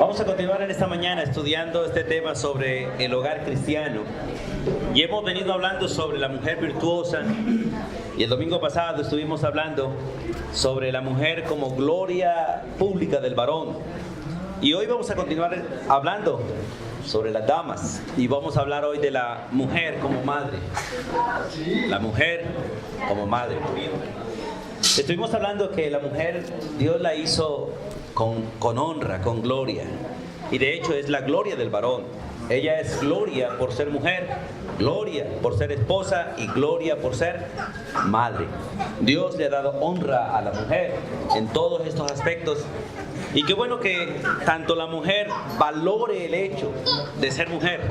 Vamos a continuar en esta mañana estudiando este tema sobre el hogar cristiano. Y hemos venido hablando sobre la mujer virtuosa. Y el domingo pasado estuvimos hablando sobre la mujer como gloria pública del varón. Y hoy vamos a continuar hablando sobre las damas. Y vamos a hablar hoy de la mujer como madre. La mujer como madre. Estuvimos hablando que la mujer, Dios la hizo con honra, con gloria. Y de hecho es la gloria del varón. Ella es gloria por ser mujer, gloria por ser esposa y gloria por ser madre. Dios le ha dado honra a la mujer en todos estos aspectos. Y qué bueno que tanto la mujer valore el hecho de ser mujer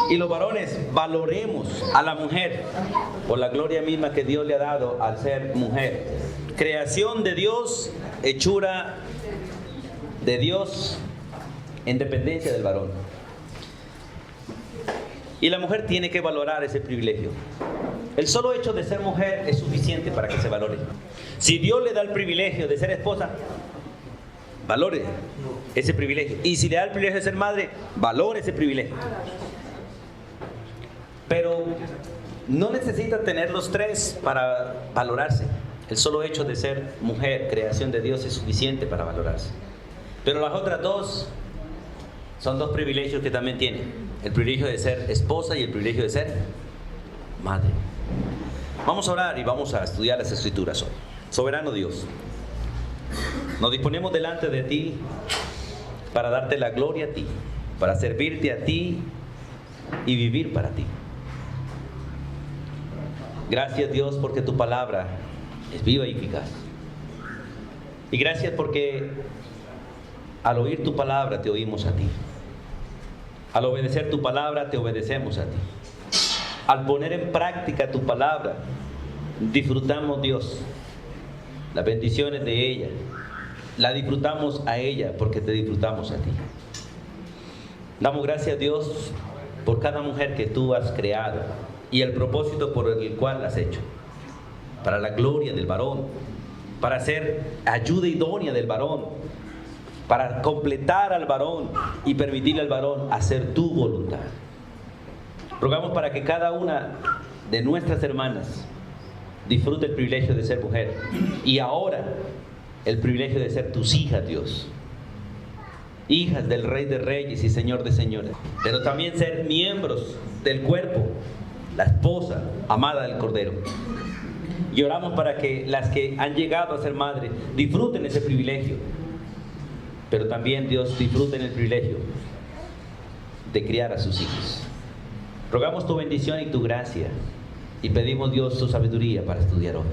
y los varones valoremos a la mujer por la gloria misma que Dios le ha dado al ser mujer. Creación de Dios, hechura de Dios en dependencia del varón. Y la mujer tiene que valorar ese privilegio. El solo hecho de ser mujer es suficiente para que se valore. Si Dios le da el privilegio de ser esposa, valore ese privilegio. Y si le da el privilegio de ser madre, valore ese privilegio. Pero no necesita tener los tres para valorarse. El solo hecho de ser mujer, creación de Dios, es suficiente para valorarse. Pero las otras dos son dos privilegios que también tiene. El privilegio de ser esposa y el privilegio de ser madre. Vamos a orar y vamos a estudiar las Escrituras hoy. Soberano Dios, nos disponemos delante de ti para darte la gloria a ti, para servirte a ti y vivir para ti. Gracias Dios porque tu palabra es viva y eficaz. Y gracias porque al oír tu palabra te oímos a ti. Al obedecer tu palabra te obedecemos a ti. Al poner en práctica tu palabra disfrutamos, Dios, las bendiciones de ella. La disfrutamos a ella porque te disfrutamos a ti. Damos gracias, Dios, por cada mujer que tú has creado y el propósito por el cual la has hecho. Para la gloria del varón, para ser ayuda idónea del varón, para completar al varón y permitirle al varón hacer tu voluntad. Rogamos para que cada una de nuestras hermanas disfrute el privilegio de ser mujer y ahora el privilegio de ser tus hijas, Dios, hijas del Rey de Reyes y Señor de Señores, pero también ser miembros del cuerpo, la esposa amada del Cordero. Y oramos para que las que han llegado a ser madres disfruten ese privilegio, pero también, Dios, disfruten el privilegio de criar a sus hijos. Rogamos tu bendición y tu gracia y pedimos, Dios, tu sabiduría para estudiar hoy.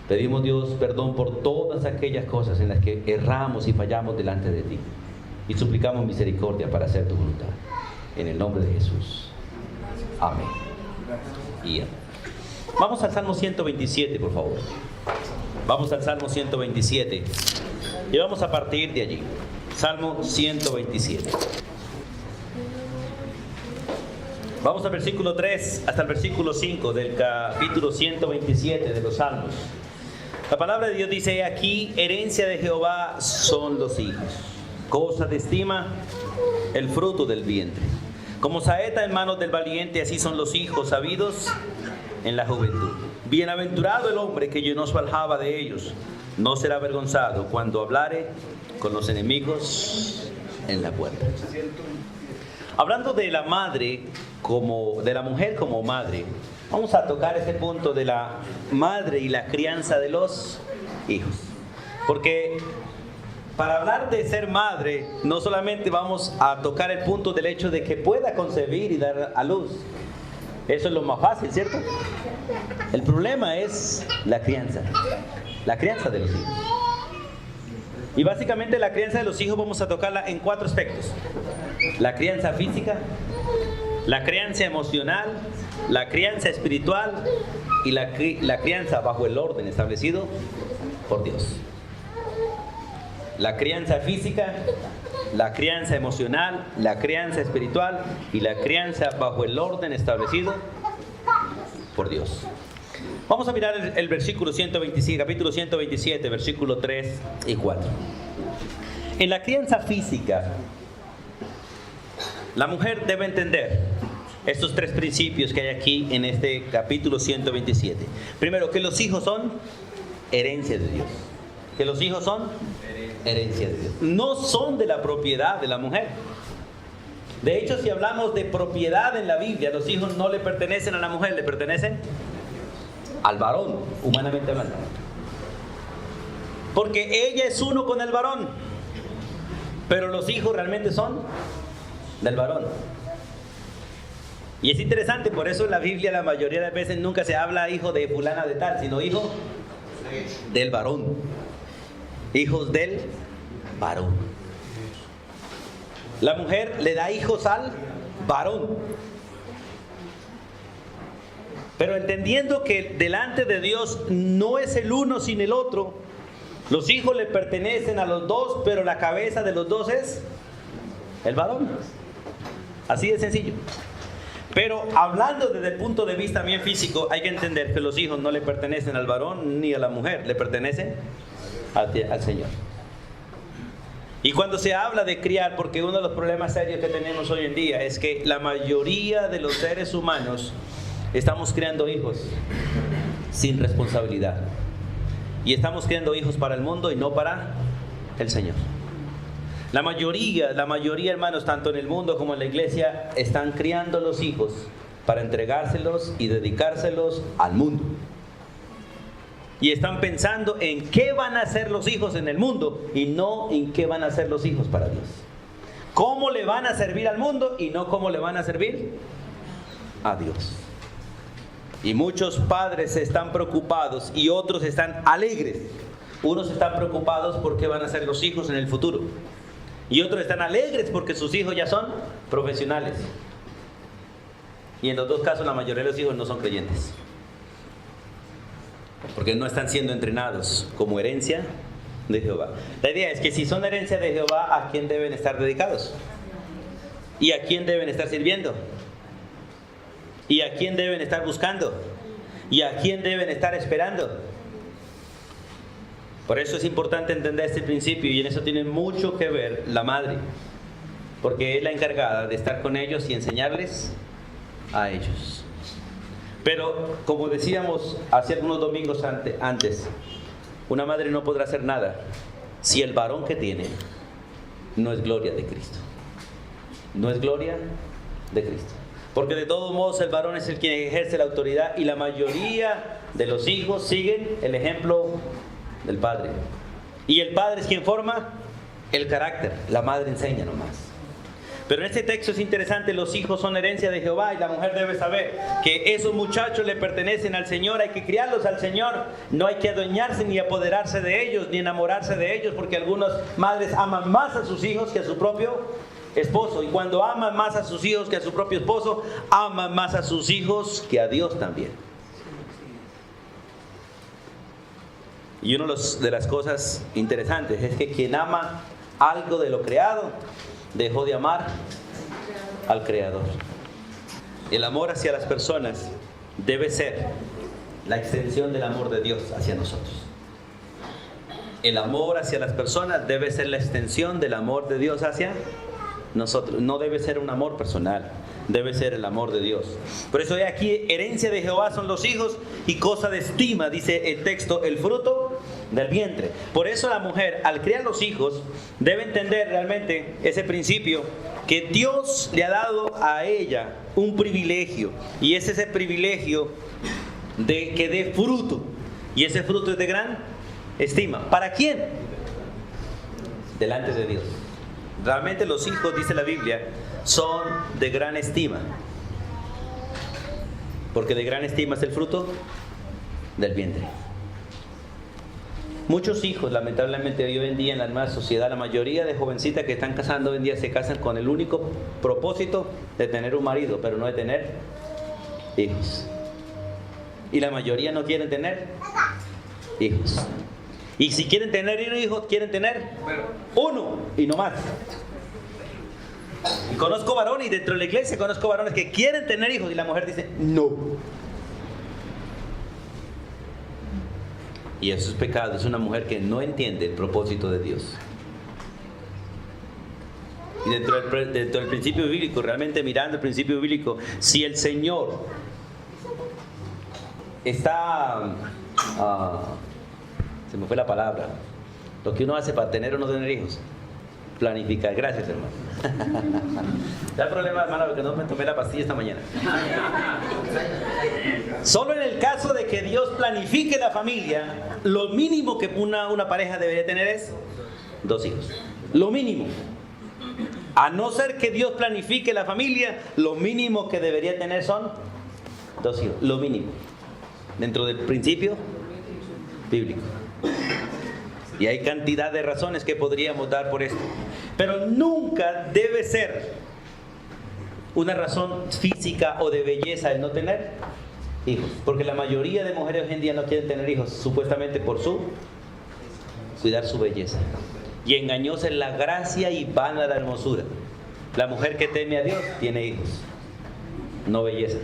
Pedimos, Dios, perdón por todas aquellas cosas en las que erramos y fallamos delante de ti. Y suplicamos misericordia para hacer tu voluntad. En el nombre de Jesús. Amén. Y amén. Vamos al Salmo 127, por favor. Vamos al Salmo 127. Y vamos a partir de allí. Salmo 127. Vamos al versículo 3 hasta el versículo 5 del capítulo 127 de los Salmos. La palabra de Dios dice: aquí herencia de Jehová son los hijos, cosa de estima el fruto del vientre. Como saeta en manos del valiente, así son los hijos sabidos en la juventud. Bienaventurado el hombre que llenó su aljaba de ellos, no será avergonzado cuando hablare con los enemigos en la puerta. Hablando de la madre, de la mujer como madre, vamos a tocar ese punto de la madre y la crianza de los hijos. Porque para hablar de ser madre, no solamente vamos a tocar el punto del hecho de que pueda concebir y dar a luz. Eso es lo más fácil, ¿cierto? El problema es la crianza de los hijos. Y básicamente la crianza de los hijos vamos a tocarla en 4 aspectos: la crianza física, la crianza emocional, la crianza espiritual y la crianza bajo el orden establecido por Dios. La crianza física, la crianza emocional, la crianza espiritual y la crianza bajo el orden establecido por Dios. Vamos a mirar el versículo 127, capítulo 127, versículo 3 y 4. En la crianza física, la mujer debe entender estos tres principios que hay aquí en este capítulo 127. Primero, que los hijos son herencia de Dios. Que los hijos son herencia de Dios. No son de la propiedad de la mujer. De hecho, si hablamos de propiedad en la Biblia, los hijos no le pertenecen a la mujer, le pertenecen al varón, humanamente hablando. Porque ella es uno con el varón, pero los hijos realmente son del varón. Y es interesante, por eso en la Biblia la mayoría de las veces nunca se habla hijo de fulana de tal, sino hijo del varón. Hijos del varón. La mujer le da hijos al varón. Pero entendiendo que delante de Dios no es el uno sin el otro, los hijos le pertenecen a los dos, pero la cabeza de los dos es el varón. Así de sencillo. Pero hablando desde el punto de vista bien físico, hay que entender que los hijos no le pertenecen al varón ni a la mujer, le pertenecen al Señor. Y cuando se habla de criar, porque uno de los problemas serios que tenemos hoy en día es que la mayoría de los seres humanos estamos criando hijos sin responsabilidad. Y estamos criando hijos para el mundo y no para el Señor. La mayoría, hermanos, tanto en el mundo como en la iglesia, están criando los hijos para entregárselos y dedicárselos al mundo. Y están pensando en qué van a hacer los hijos en el mundo y no en qué van a hacer los hijos para Dios. Cómo le van a servir al mundo y no cómo le van a servir a Dios. Y muchos padres están preocupados y otros están alegres. Unos están preocupados por qué van a ser los hijos en el futuro. Y otros están alegres porque sus hijos ya son profesionales. Y en los dos casos la mayoría de los hijos no son creyentes. Porque no están siendo entrenados como herencia de Jehová. La idea es que si son herencia de Jehová, ¿a quién deben estar dedicados? ¿Y a quién deben estar sirviendo? ¿Y a quién deben estar buscando? ¿Y a quién deben estar esperando? Por eso es importante entender este principio, y en eso tiene mucho que ver la madre, porque es la encargada de estar con ellos y enseñarles a ellos. Pero como decíamos hace algunos domingos antes, una madre no podrá hacer nada si el varón que tiene no es gloria de Cristo. No es gloria de Cristo. Porque de todos modos el varón es el quien ejerce la autoridad y la mayoría de los hijos siguen el ejemplo del padre. Y el padre es quien forma el carácter, la madre enseña nomás. Pero en este texto es interesante, los hijos son herencia de Jehová y la mujer debe saber que esos muchachos le pertenecen al Señor, hay que criarlos al Señor, no hay que adueñarse ni apoderarse de ellos, ni enamorarse de ellos, porque algunas madres aman más a sus hijos que a su propio esposo, y cuando aman más a sus hijos que a su propio esposo, aman más a sus hijos que a Dios también. Y una de las cosas interesantes es que quien ama algo de lo creado, dejó de amar al Creador. El amor hacia las personas debe ser la extensión del amor de Dios hacia nosotros. El amor hacia las personas debe ser la extensión del amor de Dios hacia nosotros. No debe ser un amor personal, debe ser el amor de Dios. Por eso aquí, herencia de Jehová son los hijos y cosa de estima, dice el texto, el fruto del vientre. Por eso la mujer, al criar los hijos, debe entender realmente ese principio, que Dios le ha dado a ella un privilegio, y es ese privilegio de que dé fruto, y ese fruto es de gran estima. ¿Para quién? Delante de Dios. Realmente los hijos, dice la Biblia, son de gran estima, porque de gran estima es el fruto del vientre. Muchos hijos, lamentablemente hoy en día en la nueva sociedad, la mayoría de jovencitas que están casando hoy en día se casan con el único propósito de tener un marido, pero no de tener hijos. Y la mayoría no quieren tener hijos. Y si quieren tener hijos, quieren tener uno y no más. Y conozco varones, y dentro de la iglesia conozco varones que quieren tener hijos y la mujer dice no. Y eso es pecado, es una mujer que no entiende el propósito de Dios. Y dentro del principio bíblico, realmente mirando el principio bíblico, si el Señor está... se me fue la palabra. Lo que uno hace para tener o no tener hijos. Planificar. Gracias, hermano. Da el problema, hermano, porque no me tomé la pastilla esta mañana. Solo en el caso de que Dios planifique la familia, lo mínimo que una pareja debería tener es 2 hijos. Lo mínimo. A no ser que Dios planifique la familia, lo mínimo que debería tener son 2 hijos. Lo mínimo. Dentro del principio bíblico. Y hay cantidad de razones que podríamos dar por esto. Pero nunca debe ser una razón física o de belleza el no tener hijos. Porque la mayoría de mujeres hoy en día no quieren tener hijos, supuestamente por cuidar su belleza. Y engañosa es la gracia y vana la hermosura. La mujer que teme a Dios tiene hijos, no belleza.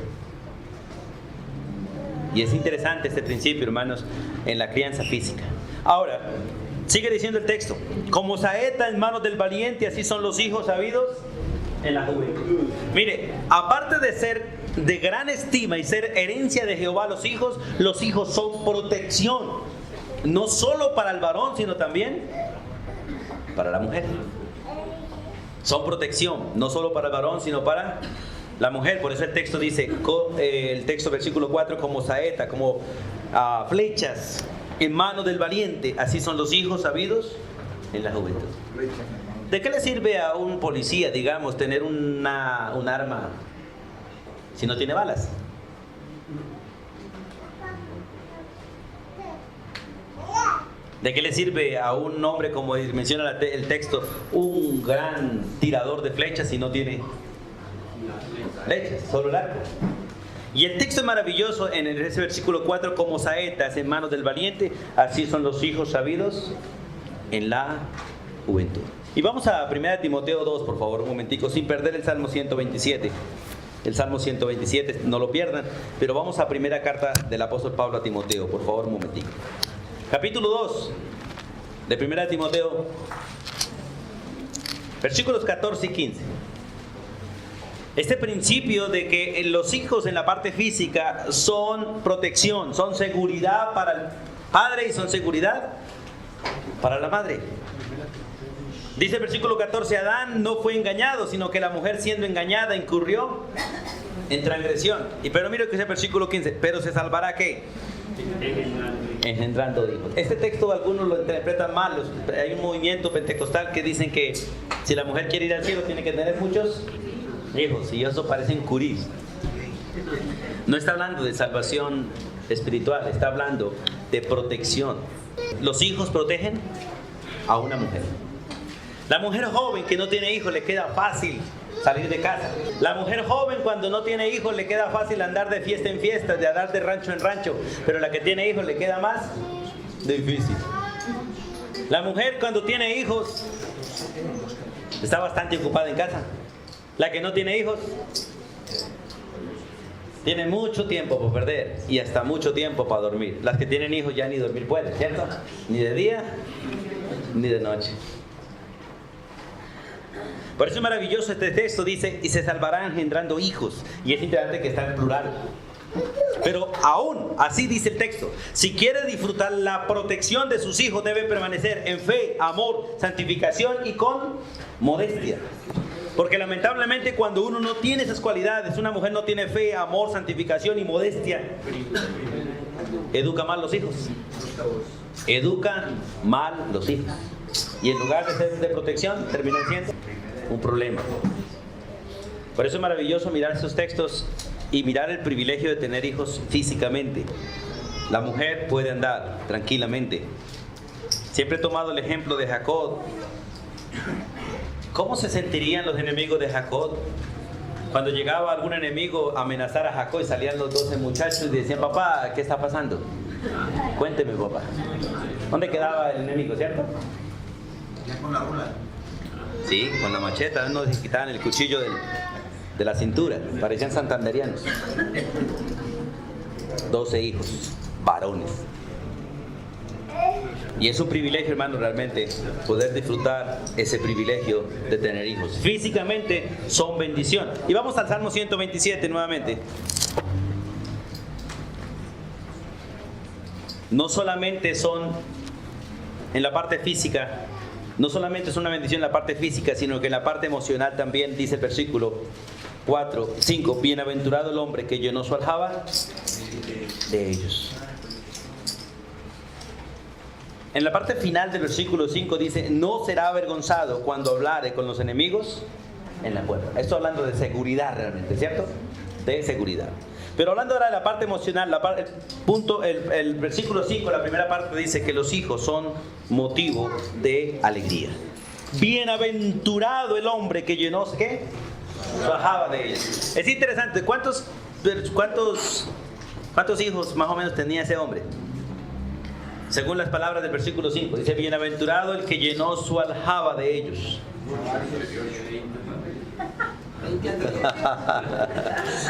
Y es interesante este principio, hermanos, en la crianza física. Ahora, sigue diciendo el texto: como saeta en manos del valiente, así son los hijos sabidos en la juventud. Mire, aparte de ser de gran estima y ser herencia de Jehová, los hijos son protección. No solo para el varón, sino también para la mujer. Son protección, no solo para el varón, sino para la mujer. Por eso el texto dice, el texto versículo 4, como saeta, como flechas en manos del valiente, así son los hijos sabidos en la juventud. ¿De qué le sirve a un policía, digamos, tener un arma si no tiene balas? ¿De qué le sirve a un hombre, como menciona el texto, un gran tirador de flechas si no tiene flechas, solo el arco? Y el texto es maravilloso en ese versículo 4, como saetas en manos del valiente, así son los hijos sabidos en la juventud. Y vamos a 1 Timoteo 2, por favor, un momentico, sin perder el Salmo 127. El Salmo 127, no lo pierdan, pero vamos a primera carta del apóstol Pablo a Timoteo, por favor, un momentico. Capítulo 2 de 1 Timoteo, versículos 14 y 15. Este principio de que los hijos en la parte física son protección, son seguridad para el padre y son seguridad para la madre. Dice el versículo 14, Adán no fue engañado, sino que la mujer siendo engañada incurrió en transgresión. Pero mira que dice el versículo 15, pero se salvará ¿qué? Engendrando hijos. Este texto algunos lo interpretan mal. Hay un movimiento pentecostal que dicen que si la mujer quiere ir al cielo tiene que tener muchos hijos, y eso parecen curís. No está hablando de salvación espiritual, está hablando de protección. Los hijos protegen a una mujer. La mujer joven que no tiene hijos le queda fácil salir de casa. La mujer joven cuando no tiene hijos le queda fácil andar de fiesta en fiesta, de andar de rancho en rancho, pero la que tiene hijos le queda más difícil. La mujer cuando tiene hijos está bastante ocupada en casa. La que no tiene hijos tiene mucho tiempo por perder y hasta mucho tiempo para dormir. Las que tienen hijos ya ni dormir pueden, ¿cierto? Ni de día ni de noche. Por eso es maravilloso este texto, dice, y se salvarán engendrando hijos. Y es interesante que está en plural. Pero aún, así dice el texto, si quiere disfrutar la protección de sus hijos, debe permanecer en fe, amor, santificación y con modestia. Porque lamentablemente cuando uno no tiene esas cualidades, una mujer no tiene fe, amor, santificación y modestia, educa mal los hijos. Educa mal los hijos. Y en lugar de ser de protección, terminan siendo un problema. Por eso es maravilloso mirar esos textos y mirar el privilegio de tener hijos físicamente. La mujer puede andar tranquilamente. Siempre he tomado el ejemplo de Jacob. ¿Cómo se sentirían los enemigos de Jacob cuando llegaba algún enemigo a amenazar a Jacob y salían los 12 muchachos y decían, papá, ¿qué está pasando? Cuénteme, papá. ¿Dónde quedaba el enemigo, cierto? Con la rula. Sí, con la macheta, no se quitaban el cuchillo de la cintura, parecían santanderianos. 12 hijos, varones. Y es un privilegio, hermano, realmente poder disfrutar ese privilegio de tener hijos. Físicamente son bendición. Y vamos al Salmo 127 nuevamente. No solamente son en la parte física, no solamente es una bendición en la parte física, sino que en la parte emocional también, dice el versículo 5, bienaventurado el hombre que llenó su aljaba de ellos. En la parte final del versículo 5 dice, no será avergonzado cuando hablare con los enemigos en la puerta. Esto hablando de seguridad realmente, ¿cierto? De seguridad. Pero hablando ahora de la parte emocional, el versículo 5, la primera parte dice que los hijos son motivo de alegría. Bienaventurado el hombre que llenó, ¿qué? Su aljaba de ellos. Es interesante, ¿cuántos hijos más o menos tenía ese hombre? Según las palabras del versículo 5, dice, bienaventurado el que llenó su aljaba de ellos.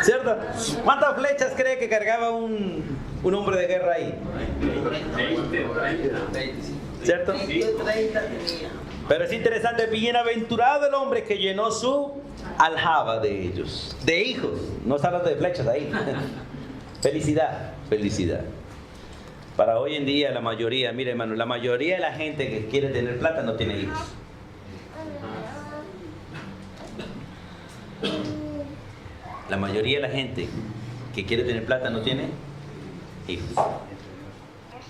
¿Cierto? ¿Cuántas flechas cree que cargaba un hombre de guerra ahí? 20. ¿Cierto? Pero es interesante, bienaventurado el hombre que llenó su aljaba de ellos. De hijos, no está hablando de flechas ahí. Felicidad, felicidad. Para hoy en día la mayoría, mire hermano, la mayoría de la gente que quiere tener plata no tiene hijos. La mayoría de la gente que quiere tener plata no tiene hijos.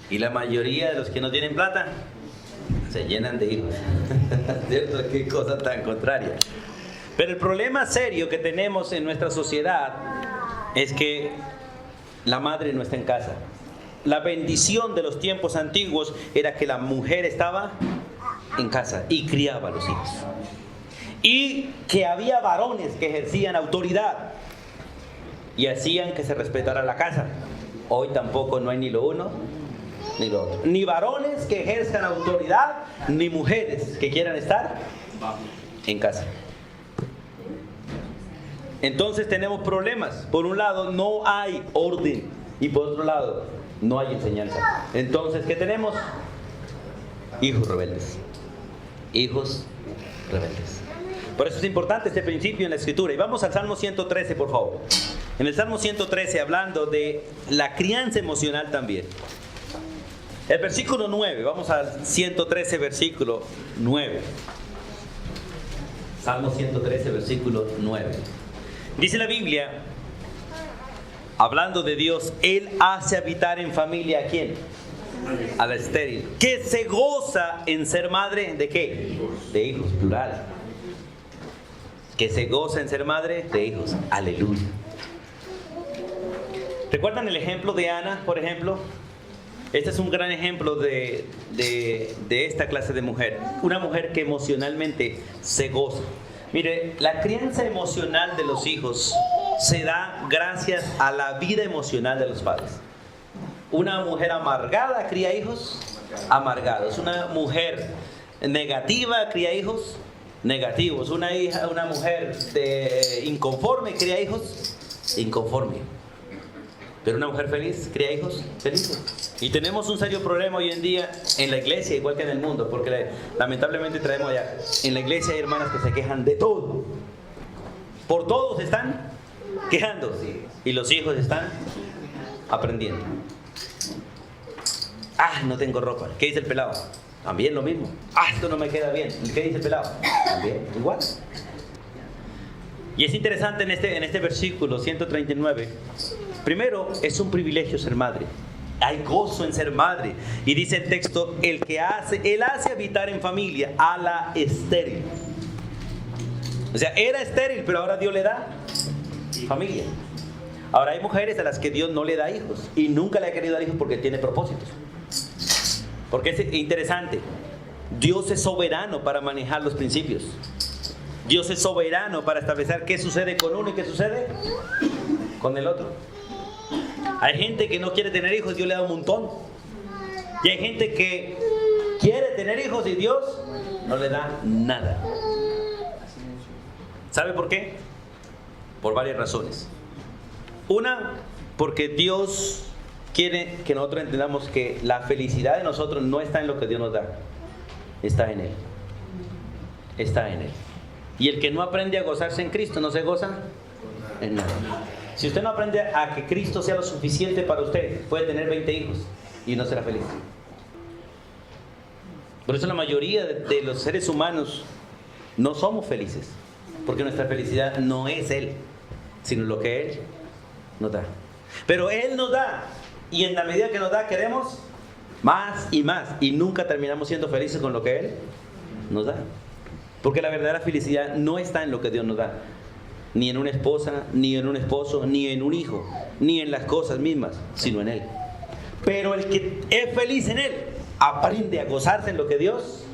Y la mayoría de los que no tienen plata se llenan de hijos. ¿Cierto? Qué cosa tan contraria. Pero el problema serio que tenemos en nuestra sociedad es que la madre no está en casa. La bendición de los tiempos antiguos era que la mujer estaba en casa y criaba a los hijos. Y que había varones que ejercían autoridad y hacían que se respetara la casa. Hoy tampoco no hay ni lo uno ni lo otro. Ni varones que ejerzan autoridad, ni mujeres que quieran estar en casa. Entonces tenemos problemas. Por un lado no hay orden y por otro lado no hay enseñanza. Entonces, ¿qué tenemos? Hijos rebeldes. Hijos rebeldes. Por eso es importante este principio en la Escritura. Y vamos al Salmo 113, por favor. En el Salmo 113, hablando de la crianza emocional también. El versículo 9, vamos al 113, versículo 9. Salmo 113, versículo 9. Dice la Biblia, hablando de Dios, Él hace habitar en familia ¿a quién? A la estéril. Que se goza en ser madre ¿de qué? De hijos, plural. Que se goza en ser madre de hijos. Aleluya. ¿Recuerdan el ejemplo de Ana, por ejemplo? Este es un gran ejemplo de esta clase de mujer. Una mujer que emocionalmente se goza. Mire, la crianza emocional de los hijos se da gracias a la vida emocional de los padres. Una mujer amargada cría hijos amargados. Una mujer negativa cría hijos negativos. Una mujer inconforme cría hijos inconformes. Pero una mujer feliz cría hijos felices. Y tenemos un serio problema hoy en día en la iglesia, igual que en el mundo, porque lamentablemente traemos allá. En la iglesia hay hermanas que se quejan de todo. Por todo se están quejando. Y los hijos están aprendiendo. No tengo ropa. ¿Qué dice el pelado? También lo mismo. Esto no me queda bien. ¿Qué dice el pelado? También, igual. Y es interesante en este versículo 139. Primero, es un privilegio ser madre. Hay gozo en ser madre. Y dice el texto, Él hace habitar en familia a la estéril. O sea, era estéril, pero ahora Dios le da familia. Ahora hay mujeres a las que Dios no le da hijos. Y nunca le ha querido dar hijos porque tiene propósitos. Porque es interesante. Dios es soberano para manejar los principios. Dios es soberano para establecer qué sucede con uno y qué sucede con el otro. Hay gente que no quiere tener hijos, Dios le da un montón. Y hay gente que quiere tener hijos y Dios no le da nada. ¿Sabe por qué? Por varias razones. Una, porque Dios quiere que nosotros entendamos que la felicidad de nosotros no está en lo que Dios nos da, está en Él. Está en Él. Y el que no aprende a gozarse en Cristo no se goza en nada. Si usted no aprende a que Cristo sea lo suficiente para usted, puede tener 20 hijos y no será feliz. Por eso la mayoría de los seres humanos no somos felices, porque nuestra felicidad no es Él, sino lo que Él nos da. Pero Él nos da, y en la medida que nos da queremos más, y nunca terminamos siendo felices con lo que Él nos da. Porque la verdadera felicidad no está en lo que Dios nos da, ni en una esposa, ni en un esposo, ni en un hijo, ni en las cosas mismas, sino en Él. Pero el que es feliz en Él aprende a gozarse en lo que Dios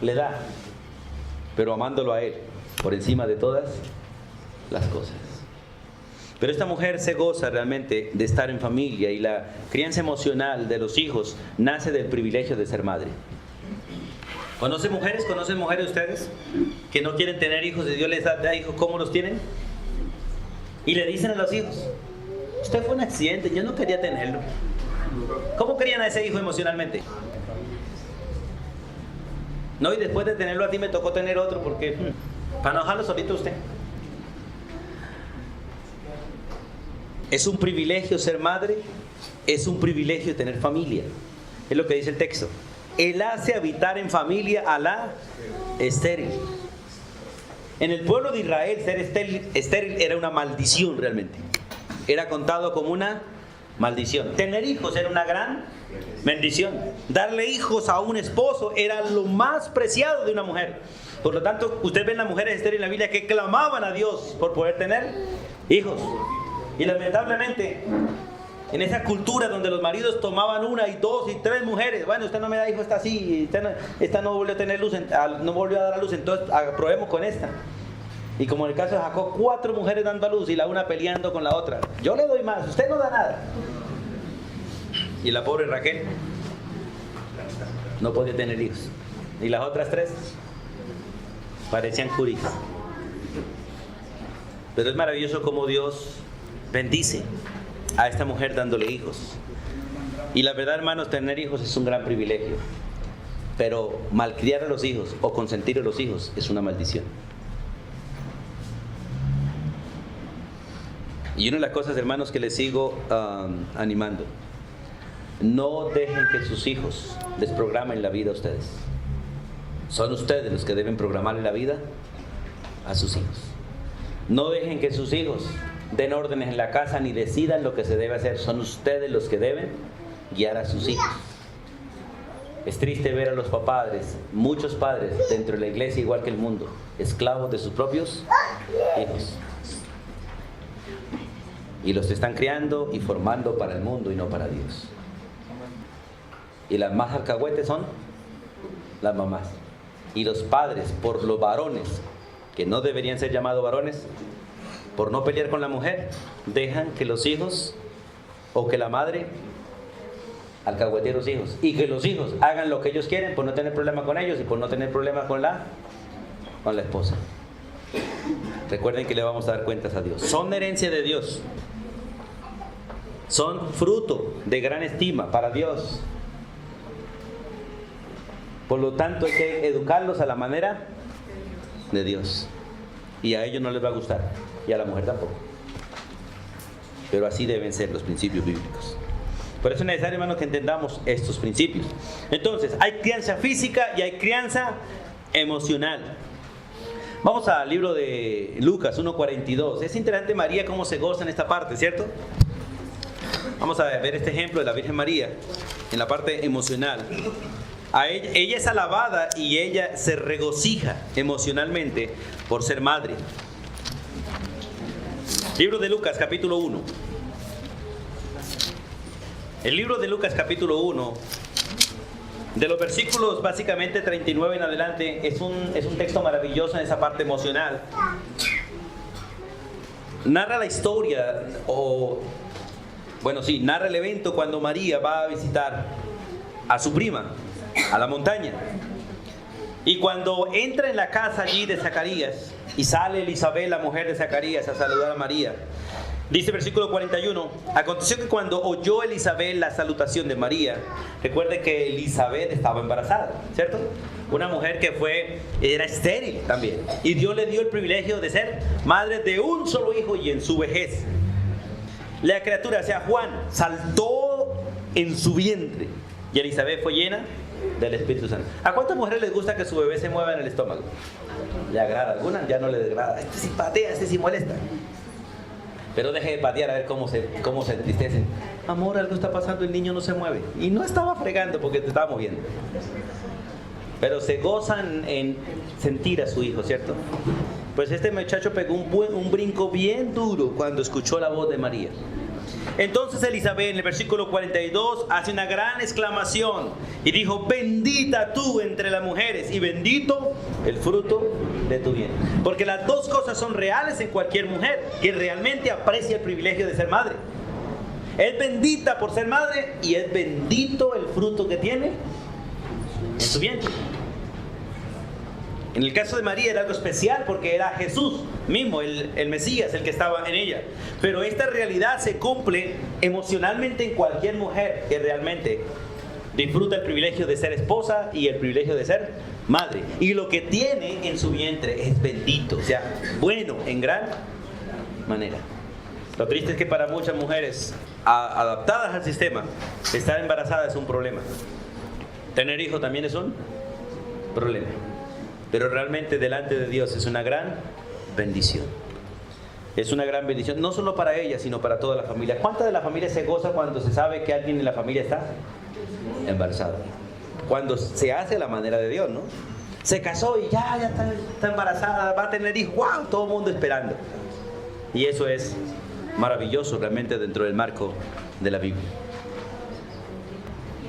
le da, pero amándolo a Él por encima de todas las cosas. Pero esta mujer se goza realmente de estar en familia, y la crianza emocional de los hijos nace del privilegio de ser madre. ¿Conocen mujeres ustedes que no quieren tener hijos y Dios les da hijos? ¿Cómo los tienen? Y le dicen a los hijos: usted fue un accidente, yo no quería tenerlo. ¿Cómo querían a ese hijo emocionalmente? No, y después de tenerlo a ti me tocó tener otro porque para no dejarlo solito usted. Es un privilegio ser madre, es un privilegio tener familia. Es lo que dice el texto. Él hace habitar en familia a la estéril. En el pueblo de Israel ser estéril era una maldición realmente. Era contado como una maldición. Tener hijos era una gran bendición. Darle hijos a un esposo era lo más preciado de una mujer. Por lo tanto, usted ve las mujeres estériles en la Biblia que clamaban a Dios por poder tener hijos. Y lamentablemente, en esa cultura donde los maridos tomaban 1 y 2 y 3 mujeres, bueno, usted no me da hijo, está así, esta no volvió a tener luz, no volvió a dar a luz, entonces probemos con esta. Y como en el caso de Jacob, 4 mujeres dando a luz y la una peleando con la otra. Yo le doy más, usted no da nada. Y la pobre Raquel no podía tener hijos. Y las otras 3 parecían curis. Pero es maravilloso cómo Dios bendice a esta mujer dándole hijos. Y la verdad, hermanos, tener hijos es un gran privilegio. Pero malcriar a los hijos o consentir a los hijos es una maldición. Y una de las cosas, hermanos, que les sigo animando: no dejen que sus hijos les programen la vida a ustedes. Son ustedes los que deben programarle la vida a sus hijos. No dejen que sus hijos den órdenes en la casa ni decidan lo que se debe hacer. Son ustedes los que deben guiar a sus hijos. Es triste ver a los padres, muchos padres dentro de la iglesia, igual que el mundo, esclavos de sus propios hijos. Y los están criando y formando para el mundo y no para Dios. Y las más alcahuetes son las mamás. Y los padres, por los varones, que no deberían ser llamados varones, por no pelear con la mujer, dejan que los hijos o que la madre alcahuetee a los hijos. Y que los hijos hagan lo que ellos quieren por no tener problema con ellos y por no tener problema con la esposa. Recuerden que le vamos a dar cuentas a Dios. Son herencia de Dios. Son fruto de gran estima para Dios. Por lo tanto, hay que educarlos a la manera de Dios. Y a ellos no les va a gustar. Y a la mujer tampoco. Pero así deben ser los principios bíblicos. Por eso es necesario, hermanos, que entendamos estos principios. Entonces, hay crianza física y hay crianza emocional. Vamos al libro de Lucas 1:42. Es interesante María cómo se goza en esta parte, ¿cierto? Vamos a ver este ejemplo de la Virgen María en la parte emocional. Ella es alabada y ella se regocija emocionalmente por ser madre. Libro de Lucas, capítulo 1. El libro de Lucas, capítulo 1, de los versículos básicamente 39 en adelante, es un texto maravilloso en esa parte emocional. Narra la historia, narra el evento cuando María va a visitar a su prima, a la montaña. Y cuando entra en la casa allí de Zacarías, y sale Elisabet, la mujer de Zacarías, a saludar a María, Dice versículo 41, aconteció que cuando oyó Elizabeth la salutación de María, recuerde que Elizabeth estaba embarazada, ¿cierto? Una mujer que era estéril también. Y Dios le dio el privilegio de ser madre de un solo hijo y en su vejez. La criatura, o sea, Juan, saltó en su vientre y Elizabeth fue llena del Espíritu Santo. ¿A cuántas mujeres les gusta que su bebé se mueva en el estómago? ¿Le agrada? ¿Alguna? Ya no le agrada. Este sí patea, este sí molesta. Pero deje de patear a ver cómo se entristecen. Amor, algo está pasando, el niño no se mueve. Y no estaba fregando porque te estaba moviendo. Pero se gozan en sentir a su hijo, ¿cierto? Pues este muchacho pegó un brinco bien duro cuando escuchó la voz de María. Entonces Elizabeth en el versículo 42 hace una gran exclamación y dijo: bendita tú entre las mujeres y bendito el fruto de tu vientre. Porque las dos cosas son reales en cualquier mujer que realmente aprecia el privilegio de ser madre. Es bendita por ser madre y es bendito el fruto que tiene en su vientre. En el caso de María era algo especial porque era Jesús mismo, el Mesías, el que estaba en ella. Pero esta realidad se cumple emocionalmente en cualquier mujer que realmente disfruta el privilegio de ser esposa y el privilegio de ser madre. Y lo que tiene en su vientre es bendito, o sea, bueno en gran manera. Lo triste es que para muchas mujeres adaptadas al sistema, estar embarazada es un problema. Tener hijos también es un problema. Pero realmente delante de Dios es una gran bendición. Es una gran bendición, no solo para ella, sino para toda la familia. ¿Cuánta de la familia se goza cuando se sabe que alguien en la familia está embarazada? Cuando se hace a la manera de Dios, ¿no? Se casó y ya está embarazada, va a tener hijos. ¡Wow! Todo el mundo esperando. Y eso es maravilloso realmente dentro del marco de la Biblia.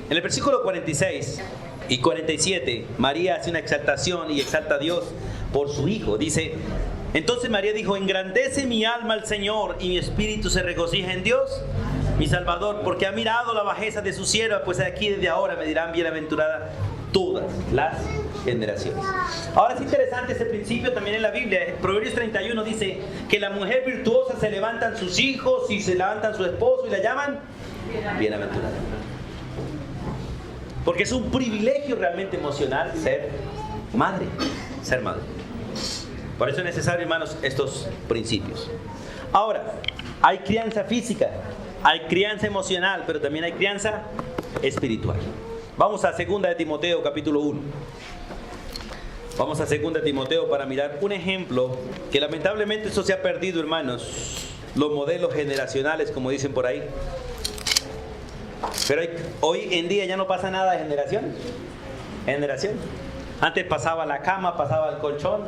En el versículo 46 y 47, María hace una exaltación y exalta a Dios por su hijo. Dice: entonces María dijo: engrandece mi alma al Señor y mi espíritu se regocija en Dios, mi Salvador, porque ha mirado la bajeza de su sierva, pues aquí desde ahora me dirán bienaventurada todas las generaciones. Ahora es interesante este principio también en la Biblia. Proverbios 31 dice que la mujer virtuosa se levantan sus hijos y se levantan su esposo y la llaman bienaventurada. Porque es un privilegio realmente emocional ser madre. Por eso es necesario, hermanos, estos principios. Ahora, hay crianza física, hay crianza emocional, pero también hay crianza espiritual. Vamos a 2 de Timoteo, capítulo 1. Vamos a 2 de Timoteo para mirar un ejemplo que lamentablemente esto se ha perdido, hermanos. Los modelos generacionales, como dicen por ahí. Pero hoy en día ya no pasa nada de generación en generación. Antes pasaba la cama, pasaba el colchón,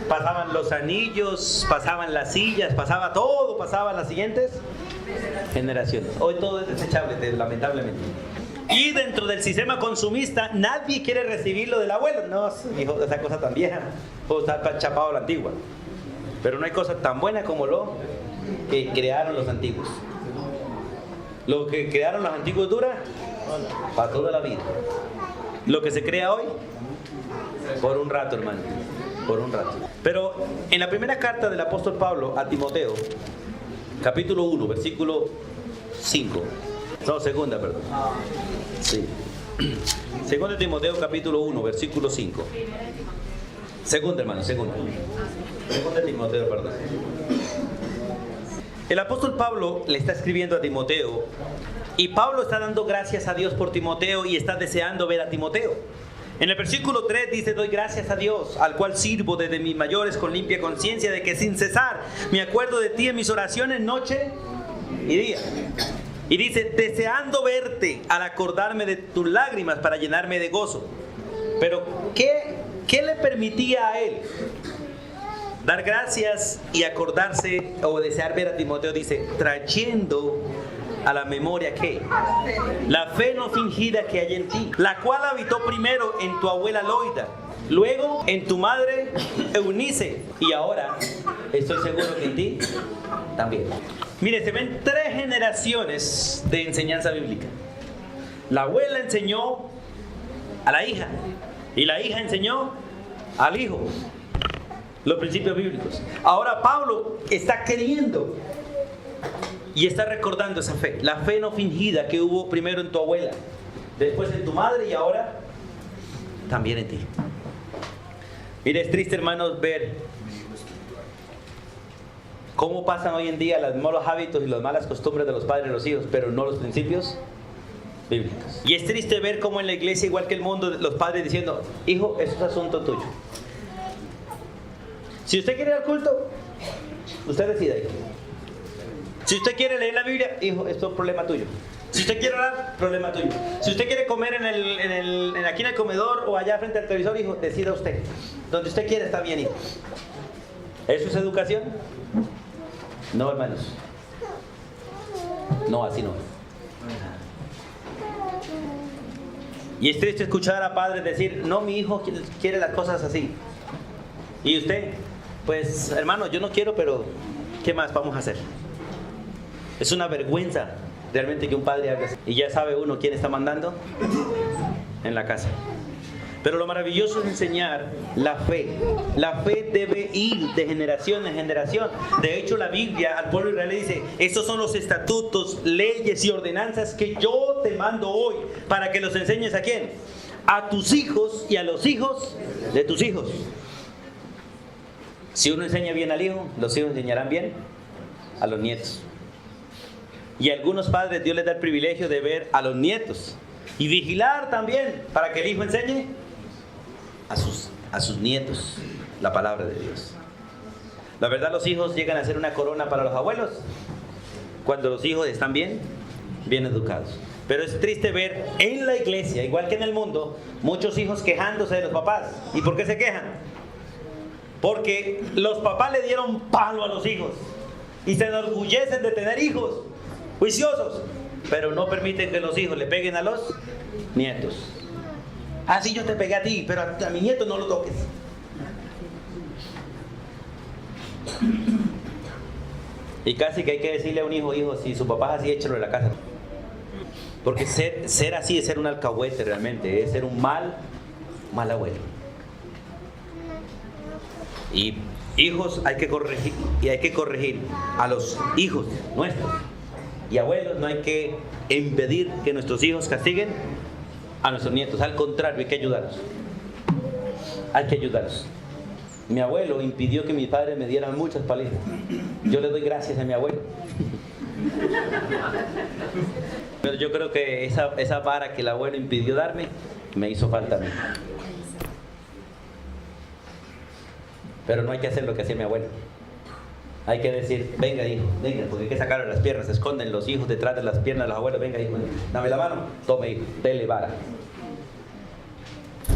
pasaban los anillos, pasaban las sillas, pasaba todo, pasaban las siguientes generaciones. Hoy todo es desechable, lamentablemente. Y dentro del sistema consumista nadie quiere recibir lo del abuelo. No, hijo, esa cosa tan vieja, o está chapado a la antigua. Pero no hay cosa tan buena como lo que crearon los antiguos. Lo que crearon los antiguos dura para toda la vida. Lo que se crea hoy, por un rato, hermano, por un rato. Pero en la primera carta del apóstol Pablo a Timoteo, capítulo 1, versículo 5. No, segunda, perdón. Sí. Segunda de Timoteo, capítulo 1, versículo 5. Segunda, hermano, segunda. Segunda de Timoteo, perdón. El apóstol Pablo le está escribiendo a Timoteo y Pablo está dando gracias a Dios por Timoteo y está deseando ver a Timoteo. En el versículo 3 dice: doy gracias a Dios, al cual sirvo desde mis mayores con limpia conciencia, de que sin cesar me acuerdo de ti en mis oraciones noche y día. Y dice: deseando verte al acordarme de tus lágrimas para llenarme de gozo. Pero ¿qué le permitía a él dar gracias y acordarse o desear ver a Timoteo? Dice: trayendo a la memoria ¿qué? La fe no fingida que hay en ti, la cual habitó primero en tu abuela Loida, luego en tu madre Eunice, y ahora estoy seguro que en ti también. Mire, se ven 3 generaciones de enseñanza bíblica. La abuela enseñó a la hija y la hija enseñó al hijo los principios bíblicos. Ahora Pablo está queriendo Y estás recordando esa fe, la fe no fingida que hubo primero en tu abuela, después en tu madre y ahora también en ti. Mira, es triste, hermanos, ver cómo pasan hoy en día los malos hábitos y las malas costumbres de los padres y los hijos, pero no los principios bíblicos. Y es triste ver cómo en la iglesia, igual que el mundo, los padres diciendo: hijo, eso es asunto tuyo. Si usted quiere ir al culto, usted decida, hijo. Si usted quiere leer la Biblia, hijo, esto es problema tuyo. Si usted quiere orar, problema tuyo. Si usted quiere comer aquí en el comedor o allá frente al televisor, hijo, decida usted. Donde usted quiera está bien, hijo. ¿Eso es educación? No, hermanos. No, así no. Y es triste escuchar a padres decir: no, mi hijo quiere las cosas así. Y usted, pues, hermano, yo no quiero, pero ¿qué más vamos a hacer? Es una vergüenza realmente que un padre haga así. Y ya sabe uno quién está mandando en la casa. Pero lo maravilloso es enseñar la fe. La fe debe ir de generación en generación. De hecho, la Biblia al pueblo de Israel le dice: estos son los estatutos, leyes y ordenanzas que yo te mando hoy, para que los enseñes ¿a quién? A tus hijos y a los hijos de tus hijos. Si uno enseña bien al hijo, los hijos enseñarán bien a los nietos. Y a algunos padres Dios les da el privilegio de ver a los nietos y vigilar también para que el hijo enseñe a sus nietos la palabra de Dios. La verdad, los hijos llegan a ser una corona para los abuelos cuando los hijos están bien educados. Pero es triste ver en la iglesia, igual que en el mundo, muchos hijos quejándose de los papás. ¿Y por qué se quejan? Porque los papás le dieron palo a los hijos y se enorgullecen de tener hijos juiciosos, pero no permiten que los hijos le peguen a los nietos. Ah, sí, yo te pegué a ti, pero a mi nieto no lo toques. Y casi que hay que decirle a un hijo: hijo, si su papá es así, échalo de la casa. Porque ser así es ser un alcahuete realmente, es ser un mal abuelo. Y hijos hay que corregir a los hijos nuestros. Y abuelos, no hay que impedir que nuestros hijos castiguen a nuestros nietos. Al contrario, hay que ayudarlos. Hay que ayudarlos. Mi abuelo impidió que mis padres me dieran muchas palizas. Yo le doy gracias a mi abuelo. Pero yo creo que esa vara que el abuelo impidió darme, me hizo falta a mí. Pero no hay que hacer lo que hacía mi abuelo. Hay que decir: venga, hijo, venga, porque hay que sacarle las piernas. Se esconden los hijos detrás de las piernas de los abuelos. Venga, hijo, dame la mano. Tome, hijo, dele vara.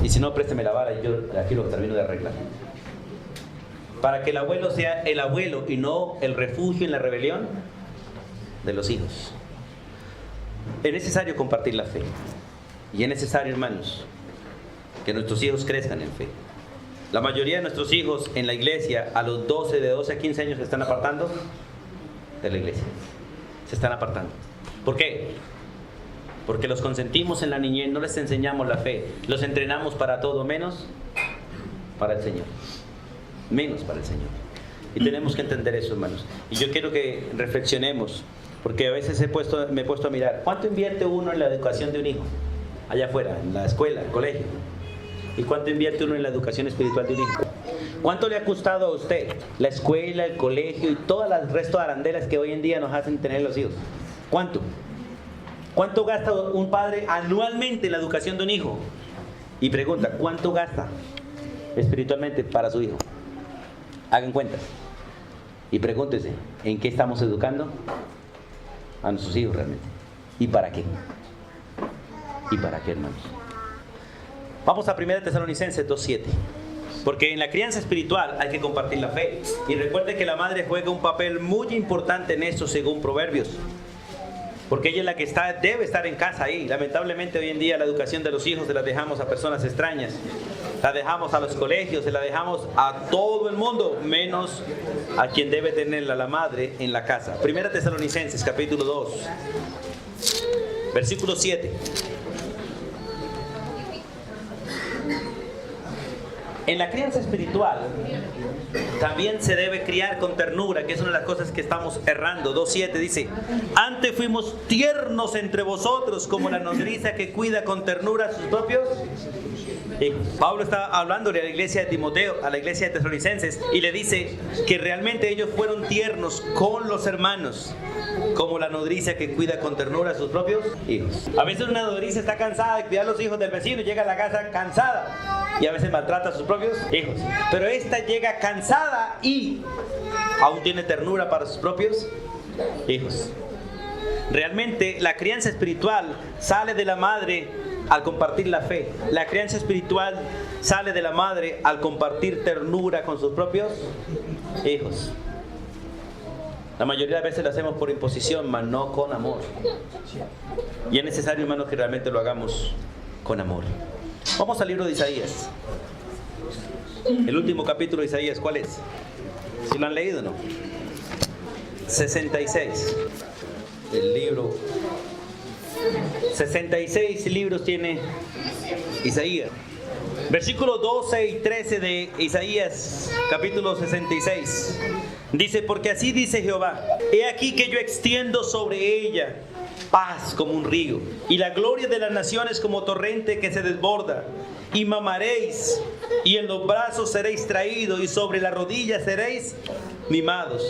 Y si no, présteme la vara y yo aquí lo termino de arreglar. Para que el abuelo sea el abuelo y no el refugio en la rebelión de los hijos. Es necesario compartir la fe. Y es necesario, hermanos, que nuestros hijos crezcan en fe. La mayoría de nuestros hijos en la iglesia, a los de 12 a 15 años, se están apartando de la iglesia. Se están apartando. ¿Por qué? Porque los consentimos en la niñez, no les enseñamos la fe. Los entrenamos para todo menos para el Señor. Menos para el Señor. Y tenemos que entender eso, hermanos. Y yo quiero que reflexionemos, porque a veces me he puesto a mirar: ¿cuánto invierte uno en la educación de un hijo? Allá afuera, en la escuela, el colegio. ¿Y cuánto invierte uno en la educación espiritual de un hijo? ¿Cuánto le ha costado a usted la escuela, el colegio y todo el resto de arandelas que hoy en día nos hacen tener los hijos? ¿Cuánto? ¿Cuánto gasta un padre anualmente en la educación de un hijo? Y pregunta: ¿cuánto gasta espiritualmente para su hijo? Hagan cuentas y pregúntese: ¿en qué estamos educando a nuestros hijos realmente? ¿Y para qué? ¿Y para qué, hermanos? Vamos a 1 Tesalonicenses 2:7. Porque en la crianza espiritual hay que compartir la fe. Y recuerde que la madre juega un papel muy importante en esto, según Proverbios. Porque ella es la que debe estar en casa ahí. Lamentablemente hoy en día la educación de los hijos se la dejamos a personas extrañas. La dejamos a los colegios, se la dejamos a todo el mundo, menos a quien debe tenerla, la madre, en la casa. 1 Tesalonicenses capítulo 2, versículo 7. En la crianza espiritual también se debe criar con ternura, que es una de las cosas que estamos errando. 2:7 dice: antes fuimos tiernos entre vosotros, como la nodriza que cuida con ternura a sus propios hijos. Pablo está hablándole a la iglesia de Timoteo, a la iglesia de Tesalonicenses, y le dice que realmente ellos fueron tiernos con los hermanos, como la nodriza que cuida con ternura a sus propios hijos. A veces una nodriza está cansada de cuidar a los hijos del vecino y llega a la casa cansada, y a veces maltrata a sus propios hijos. Pero esta llega cansada y aún tiene ternura para sus propios hijos. Realmente la crianza espiritual sale de la madre al compartir la fe. La crianza espiritual sale de la madre al compartir ternura con sus propios hijos. La mayoría de veces lo hacemos por imposición, mas no con amor. Y es necesario, hermanos, que realmente lo hagamos con amor. Vamos al libro de Isaías. El último capítulo de Isaías, ¿cuál es? ¿Si lo han leído o no? 66. El libro. 66 libros tiene Isaías. Versículos 12 y 13 de Isaías, capítulo 66. Dice: porque así dice Jehová: he aquí que yo extiendo sobre ella paz como un río, y la gloria de las naciones como torrente que se desborda. Y mamaréis, y en los brazos seréis traídos, y sobre las rodillas seréis mimados.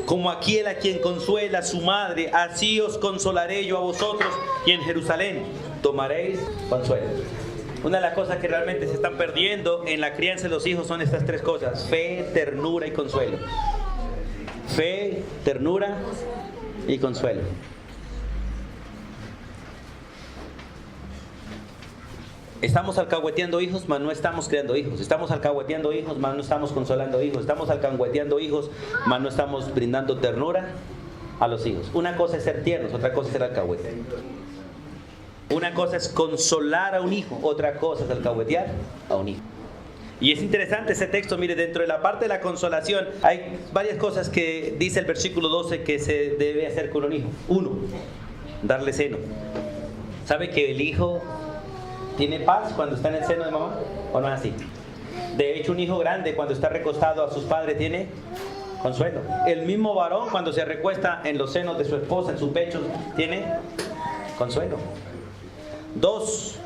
Como aquel a quien consuela su madre, así os consolaré yo a vosotros, y en Jerusalén tomaréis consuelo. Una de las cosas que realmente se están perdiendo en la crianza de los hijos son estas tres cosas: fe, ternura y consuelo. Fe, ternura y consuelo. Estamos alcahueteando hijos, mas no estamos creando hijos. Estamos alcahueteando hijos, mas no estamos consolando hijos. Estamos alcahueteando hijos, mas no estamos brindando ternura a los hijos. Una cosa es ser tiernos, otra cosa es ser alcahuete. Una cosa es consolar a un hijo, otra cosa es alcahuetear a un hijo. Y es interesante ese texto. Mire, dentro de la parte de la consolación hay varias cosas que dice el versículo 12 que se debe hacer con un hijo. Uno, darle seno. ¿Sabe que el hijo tiene paz cuando está en el seno de mamá? ¿O no es así? De hecho, un hijo grande cuando está recostado a sus padres tiene consuelo. El mismo varón cuando se recuesta en los senos de su esposa, en su pecho, tiene consuelo. Dos,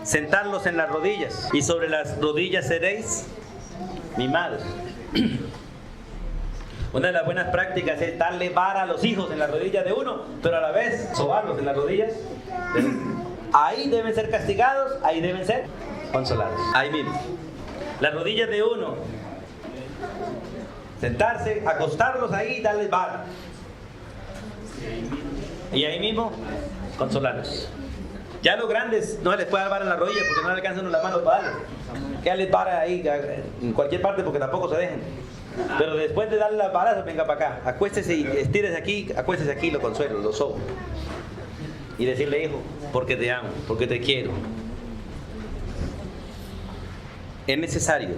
sentarlos en las rodillas, y sobre las rodillas seréis mimados. Una de las buenas prácticas es darle vara a los hijos en las rodillas de uno, pero a la vez sobarlos en las rodillas de uno. Ahí deben ser castigados, ahí deben ser consolados. Ahí mismo. Las rodillas de uno. Sentarse, acostarlos ahí y darles vara. Y ahí mismo, consolarlos. Ya los grandes no se les puede dar vara en la rodilla porque no le alcanzan las manos para darles. Quédales vara ahí en cualquier parte porque tampoco se dejen. Pero después de darle las varas, venga para acá. Acuéstese y estírese aquí, lo consuelo, lo sobo. Y decirle: hijo, porque te amo, porque te quiero. Es necesario,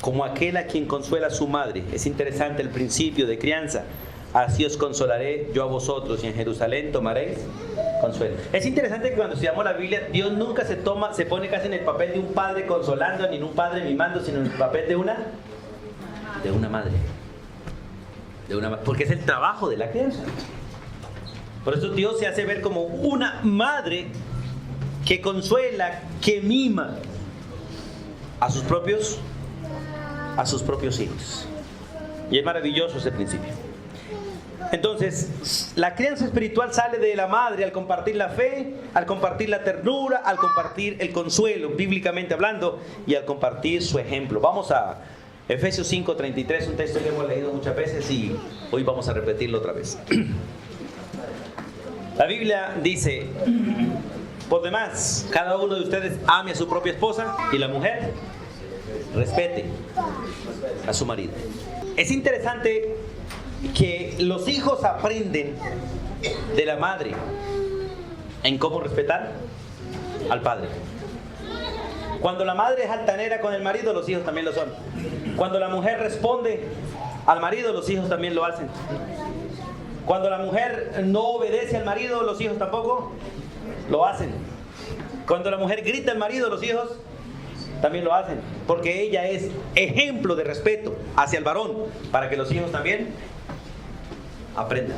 como aquel a quien consuela a su madre. Es interesante el principio de crianza. Así os consolaré yo a vosotros, y en Jerusalén tomaréis consuelo. Es interesante que cuando estudiamos la Biblia, Dios nunca se pone casi en el papel de un padre consolando, ni en un padre mimando, sino en el papel de una madre. Porque es el trabajo de la crianza. Por eso Dios se hace ver como una madre que consuela, que mima a sus propios hijos. Y es maravilloso ese principio. Entonces, la crianza espiritual sale de la madre al compartir la fe, al compartir la ternura, al compartir el consuelo, bíblicamente hablando, y al compartir su ejemplo. Vamos a Efesios 5:33, un texto que hemos leído muchas veces y hoy vamos a repetirlo otra vez. La Biblia dice: por demás, cada uno de ustedes ame a su propia esposa, y la mujer respete a su marido. Es interesante que los hijos aprenden de la madre en cómo respetar al padre. Cuando la madre es altanera con el marido, los hijos también lo son. Cuando la mujer responde al marido, los hijos también lo hacen. Cuando la mujer no obedece al marido, los hijos tampoco lo hacen. Cuando la mujer grita al marido, los hijos también lo hacen, porque ella es ejemplo de respeto hacia el varón, para que los hijos también aprendan.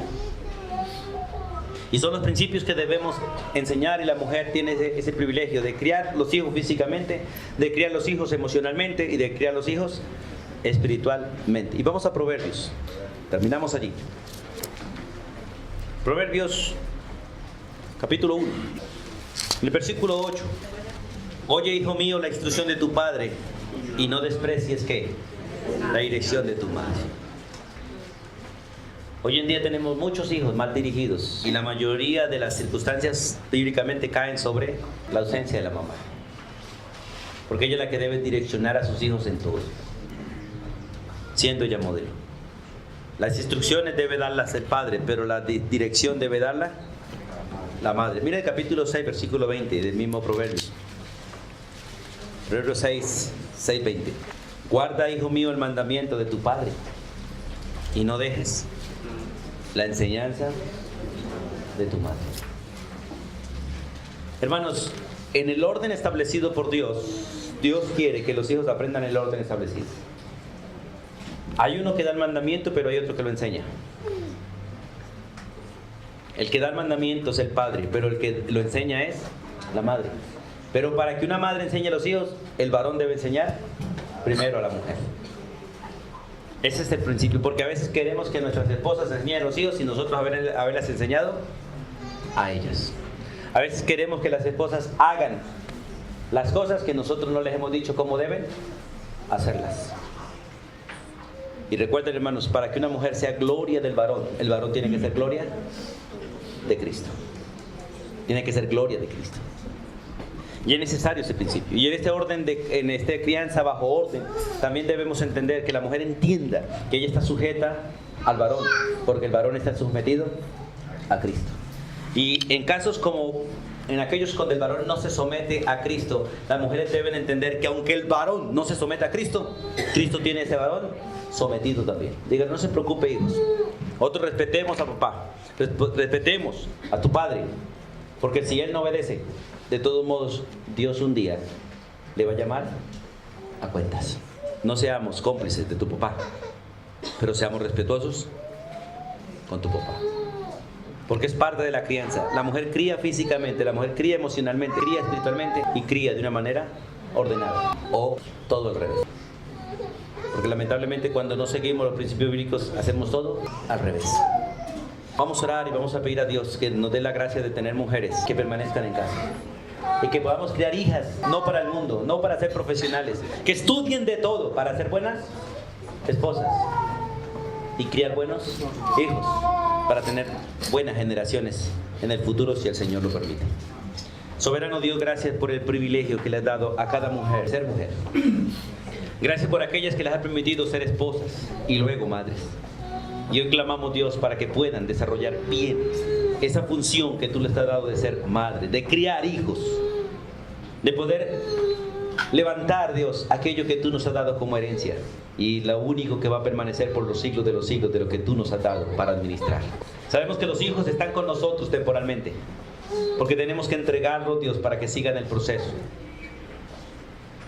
Y son los principios que debemos enseñar, y la mujer tiene ese privilegio de criar los hijos físicamente, de criar los hijos emocionalmente y de criar los hijos espiritualmente. Y vamos a Proverbios, terminamos allí. Proverbios capítulo 1, en el versículo 8. Oye, hijo mío, la instrucción de tu padre, y no desprecies ¿qué? La dirección de tu madre. Hoy en día tenemos muchos hijos mal dirigidos, y la mayoría de las circunstancias bíblicamente caen sobre la ausencia de la mamá, porque ella es la que debe direccionar a sus hijos en todo, siendo ella modelo. Las instrucciones debe darlas el padre, pero la dirección debe darla la madre. Mira el capítulo 6, versículo 20 del mismo Proverbios. Proverbios 6, 20. Guarda, hijo mío, el mandamiento de tu padre, y no dejes la enseñanza de tu madre. Hermanos, en el orden establecido por Dios, Dios quiere que los hijos aprendan el orden establecido. Hay uno que da el mandamiento, pero hay otro que lo enseña. El que da el mandamiento es el padre, pero el que lo enseña es la madre. Pero para que una madre enseñe a los hijos, el varón debe enseñar primero a la mujer. Ese es el principio, porque a veces queremos que nuestras esposas enseñen a los hijos y nosotros haberlas enseñado a ellas. A veces queremos que las esposas hagan las cosas que nosotros no les hemos dicho cómo deben hacerlas. Y recuerden, hermanos, para que una mujer sea gloria del varón, el varón tiene que ser gloria de Cristo. Tiene que ser gloria de Cristo. Y es necesario ese principio. Y en este orden, en esta crianza bajo orden, también debemos entender que la mujer entienda que ella está sujeta al varón, porque el varón está sometido a Cristo. Y en casos como en aquellos donde el varón no se somete a Cristo, las mujeres deben entender que aunque el varón no se someta a Cristo, Cristo tiene a ese varón sometido también. Digan, no se preocupe, hijos. Otros respetemos a papá, respetemos a tu padre, porque si él no obedece, de todos modos, Dios un día le va a llamar a cuentas. No seamos cómplices de tu papá, pero seamos respetuosos con tu papá, porque es parte de la crianza. La mujer cría físicamente, la mujer cría emocionalmente, cría espiritualmente y cría de una manera ordenada, o todo al revés. Porque lamentablemente cuando no seguimos los principios bíblicos hacemos todo al revés. Vamos a orar y vamos a pedir a Dios que nos dé la gracia de tener mujeres que permanezcan en casa. Y que podamos criar hijas, no para el mundo, no para ser profesionales, que estudien de todo para ser buenas esposas y criar buenos hijos, para tener buenas generaciones en el futuro, si el Señor lo permite. Soberano Dios, gracias por el privilegio que le has dado a cada mujer, ser mujer. Gracias por aquellas que les has permitido ser esposas y luego madres. Y hoy clamamos, Dios, para que puedan desarrollar bien esa función que tú les has dado de ser madre, de criar hijos, de poder levantar, Dios, aquello que tú nos has dado como herencia, y lo único que va a permanecer por los siglos de lo que tú nos has dado para administrar. Sabemos que los hijos están con nosotros temporalmente, porque tenemos que entregarlos, Dios, para que sigan el proceso.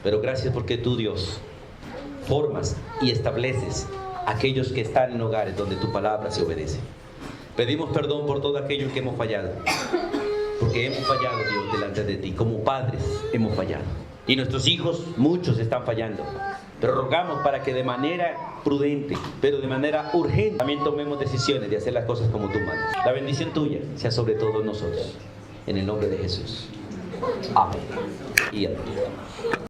Pero gracias porque tú, Dios, formas y estableces aquellos que están en hogares donde tu palabra se obedece. Pedimos perdón por todo aquello en que hemos fallado, porque hemos fallado, Dios, delante de ti. Como padres hemos fallado, y nuestros hijos, muchos, están fallando. Pero rogamos para que de manera prudente, pero de manera urgente, también tomemos decisiones de hacer las cosas como tú mandas. La bendición tuya sea sobre todos nosotros, en el nombre de Jesús. Amén y amén.